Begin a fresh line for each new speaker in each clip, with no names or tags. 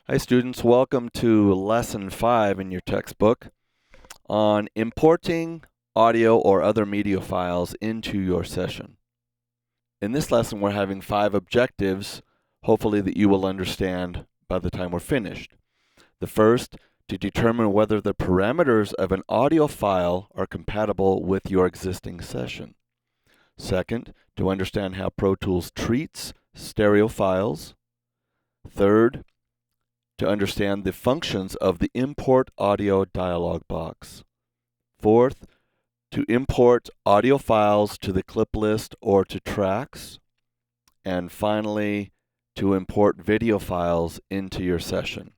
Hi students, welcome to lesson 5 in your textbook on importing audio or other media files into your session. In this lesson we're having 5 objectives, hopefully that you will understand by the time we're finished. The first, to determine whether the parameters of an audio file are compatible with your existing session. Second, to understand how Pro Tools treats stereo files. Third, to understand the functions of the import audio dialog box. Fourth, to import audio files to the clip list or to tracks. And finally, to import video files into your session.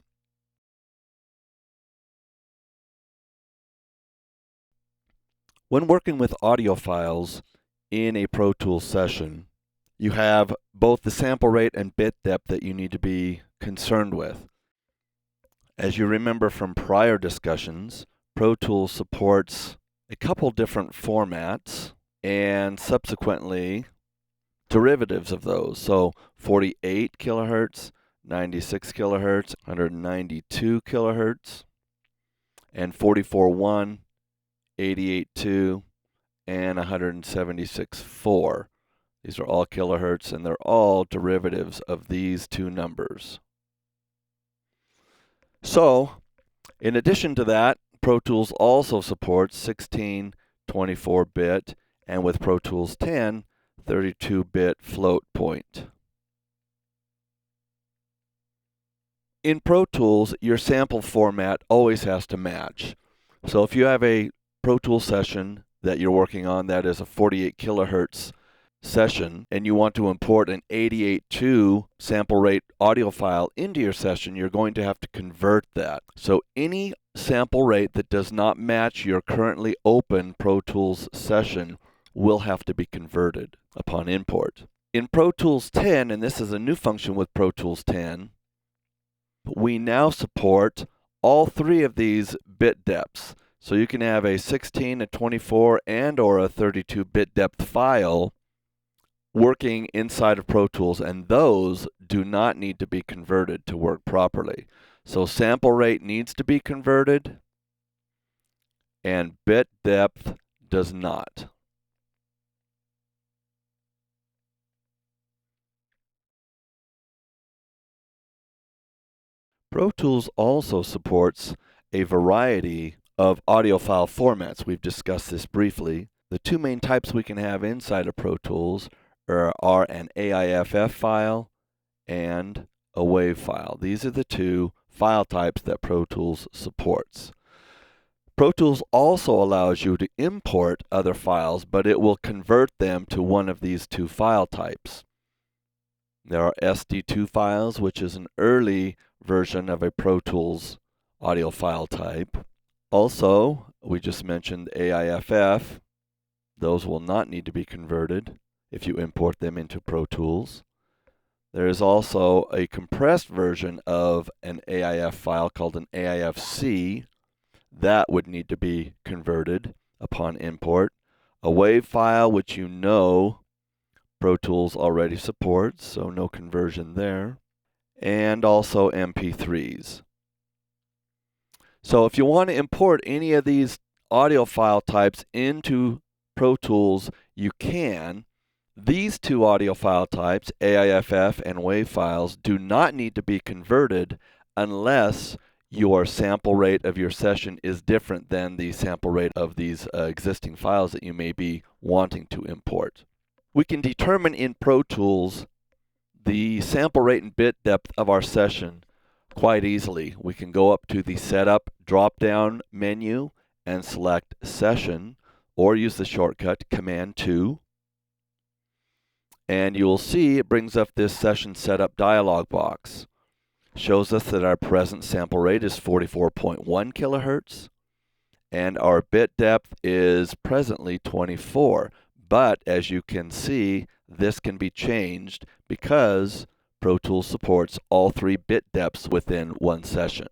When working with audio files in a Pro Tools session, you have both the sample rate and bit depth that you need to be concerned with. As you remember from prior discussions, Pro Tools supports a couple different formats and subsequently derivatives of those. So 48 kilohertz, 96 kilohertz, 192 kilohertz, and 44.1, 88.2, and 176.4. These are all kilohertz and they're all derivatives of these two numbers. So, in addition to that, Pro Tools also supports 16, 24-bit, and with Pro Tools 10, 32-bit float point. In Pro Tools, your sample format always has to match. So if you have a Pro Tools session that you're working on that is a 48 kilohertz session and you want to import an 88.2 sample rate audio file into your session, you're going to have to convert that. So any sample rate that does not match your currently open Pro Tools session will have to be converted upon import. In Pro Tools 10, and this is a new function with Pro Tools 10, we now support all three of these bit depths. So you can have a 16, a 24, and or a 32-bit depth file working inside of Pro Tools, and those do not need to be converted to work properly. So sample rate needs to be converted, and bit depth does not. Pro Tools also supports a variety of audio file formats. We've discussed this briefly. The two main types we can have inside of Pro Tools are an AIFF file and a WAV file. These are the two file types that Pro Tools supports. Pro Tools also allows you to import other files, but it will convert them to one of these two file types. There are SD2 files, which is an early version of a Pro Tools audio file type. Also, we just mentioned AIFF. Those will not need to be converted if you import them into Pro Tools. There is also a compressed version of an AIF file called an AIFC. That would need to be converted upon import. A WAV file, which you know Pro Tools already supports, so no conversion there. And also MP3s. So if you want to import any of these audio file types into Pro Tools, you can. These two audio file types, AIFF and WAV files, do not need to be converted unless your sample rate of your session is different than the sample rate of these existing files that you may be wanting to import. We can determine in Pro Tools the sample rate and bit depth of our session quite easily. We can go up to the Setup drop-down menu and select Session, or use the shortcut Command 2. And you will see it brings up this Session Setup dialog box. Shows us that our present sample rate is 44.1 kilohertz, and our bit depth is presently 24. But as you can see, this can be changed because Pro Tools supports all three bit depths within one session.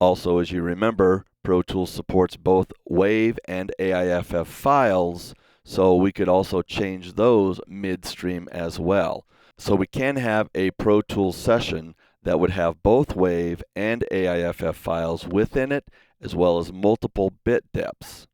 Also, as you remember, Pro Tools supports both WAV and AIFF files, so we could also change those midstream as well. So we can have a Pro Tools session that would have both WAV and AIFF files within it, as well as multiple bit depths.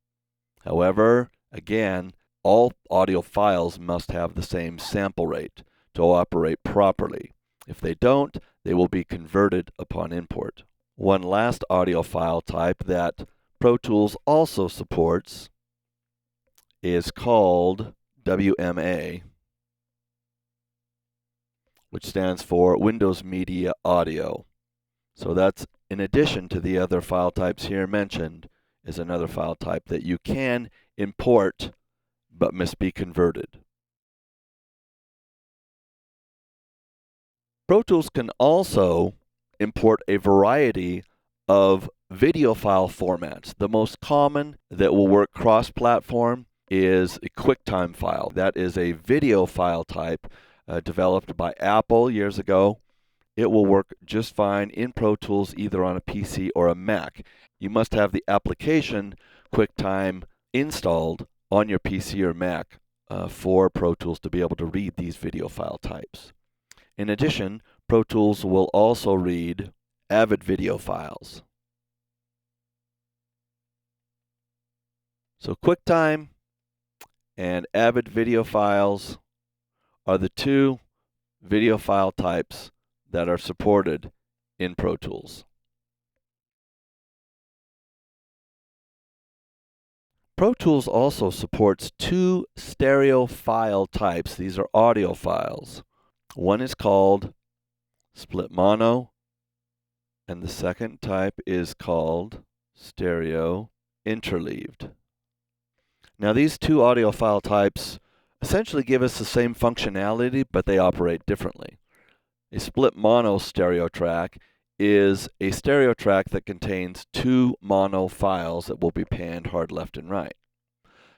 However, again, all audio files must have the same sample rate to operate properly. If they don't, they will be converted upon import. One last audio file type that Pro Tools also supports is called WMA, which stands for Windows Media Audio. So that's, in addition to the other file types here mentioned, is another file type that you can import but must be converted. Pro Tools can also import a variety of video file formats. The most common that will work cross-platform is a QuickTime file. That is a video file type developed by Apple years ago. It will work just fine in Pro Tools either on a PC or a Mac. You must have the application QuickTime installed on your PC or Mac for Pro Tools to be able to read these video file types. In addition, Pro Tools will also read Avid video files. So QuickTime and Avid video files are the two video file types that are supported in Pro Tools. Pro Tools also supports two stereo file types. These are audio files. One is called split mono, and the second type is called stereo interleaved. Now these two audio file types essentially give us the same functionality, but they operate differently. A split mono stereo track is a stereo track that contains two mono files that will be panned hard left and right.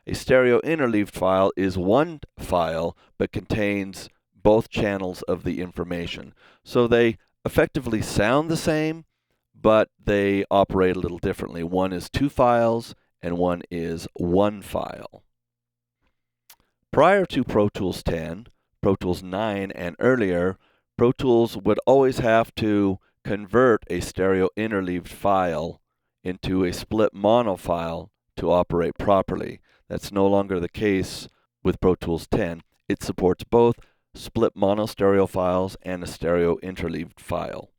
A stereo interleaved file is one file but contains both channels of the information. So they effectively sound the same, but they operate a little differently. One is two files and one is one file. Prior to Pro Tools 10, Pro Tools 9 and earlier, Pro Tools would always have to convert a stereo interleaved file into a split mono file to operate properly. That's no longer the case with Pro Tools 10. It supports both split mono stereo files and a stereo interleaved file.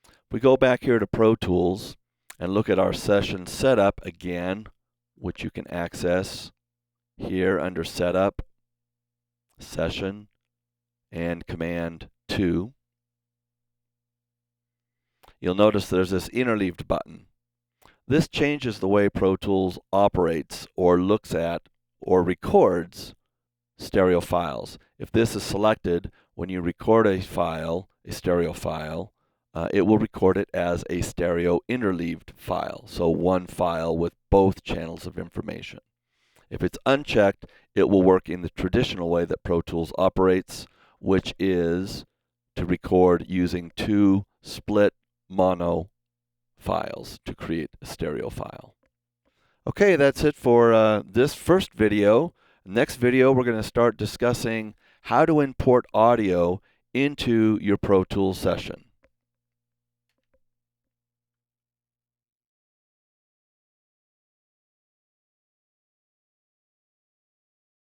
If we go back here to Pro Tools and look at our session setup again, which you can access here under Setup, Session, and Command 2, you'll notice there's this interleaved button. This changes the way Pro Tools operates or looks at or records stereo files. If this is selected, when you record a file, a stereo file, it will record it as a stereo interleaved file, so one file with both channels of information. If it's unchecked, it will work in the traditional way that Pro Tools operates, which is to record using two split mono files to create a stereo file. Okay, that's it for this first video. Next video, we're going to start discussing how to import audio into your Pro Tools session.